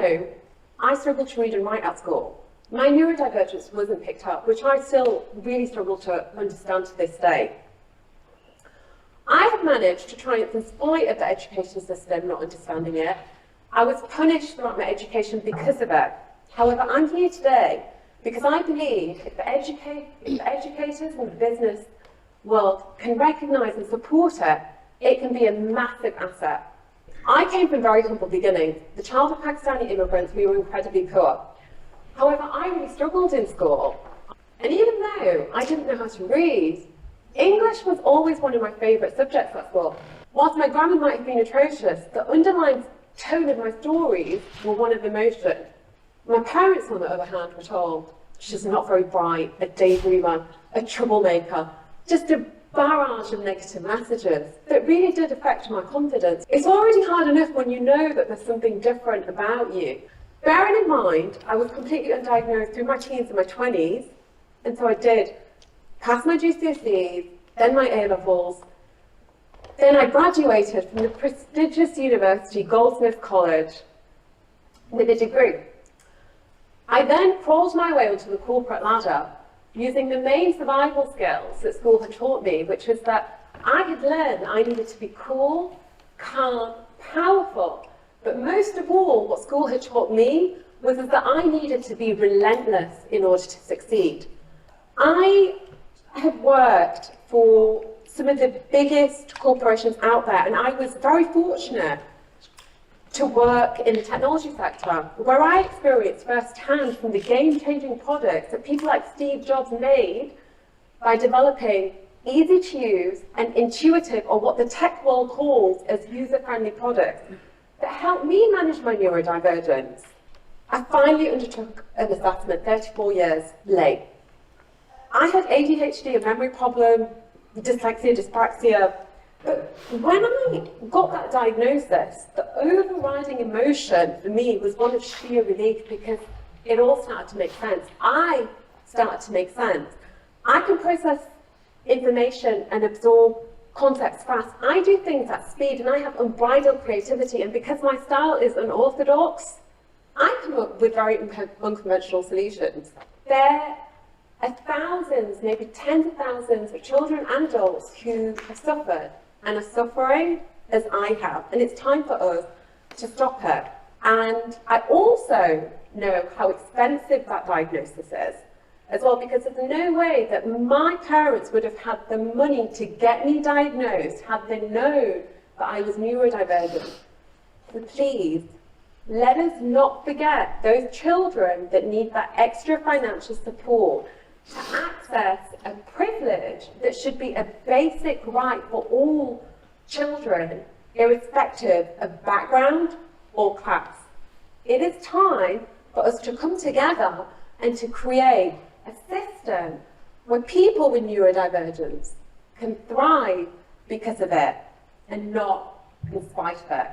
know, I struggled to read and write at school. My neurodivergence wasn't picked up, which I still really struggle to understand to this day. I have managed to triumph in spite of the education system not understanding it. I was punished throughout my education because of it. However, I'm here today because I believe if the educators and the business world can recognise and support it, it can be a massive asset. I came from very humble beginnings. The child of Pakistani immigrants, we were incredibly poor. However, I really struggled in school. And even though I didn't know how to read, English was always one of my favourite subjects at school. Whilst my grammar might have been atrocious, the underlying tone of my stories were one of emotion. My parents, on the other hand, were told, she's not very bright, a daydreamer, a troublemaker, just a barrage of negative messages that really did affect my confidence. It's already hard enough when you know that there's something different about you. Bearing in mind, I was completely undiagnosed through my teens and my 20s, and so I did pass my GCSEs, then my A-levels, then I graduated from the prestigious university, Goldsmiths College, with a degree. I then crawled my way onto the corporate ladder using the main survival skills that school had taught me, which was that I had learned that I needed to be cool, calm, powerful, but most of all, what school had taught me was that I needed to be relentless in order to succeed. I have worked for some of the biggest corporations out there, and I was very fortunate to work in the technology sector, where I experienced firsthand from the game-changing products that people like Steve Jobs made by developing easy to use and intuitive, or what the tech world calls as user-friendly products, that helped me manage my neurodivergence. I finally undertook an assessment 34 years late. I had ADHD, a memory problem, dyslexia, dyspraxia, but when I got that diagnosis, the overriding emotion for me was one of sheer relief, because it all started to make sense. I started to make sense. I can process information and absorb concepts fast. I do things at speed, and I have unbridled creativity, and because my style is unorthodox, I come up with very unconventional solutions. There are thousands, maybe tens of thousands of children and adults who have suffered and are suffering as I have, and it's time for us to stop it. And I also know how expensive that diagnosis is as well, because there's no way that my parents would have had the money to get me diagnosed had they known that I was neurodivergent. So please, let us not forget those children that need that extra financial support to access a privilege that should be a basic right for all children, irrespective of background or class. It is time for us to come together and to create a system where people with neurodivergence can thrive because of it and not in spite of it.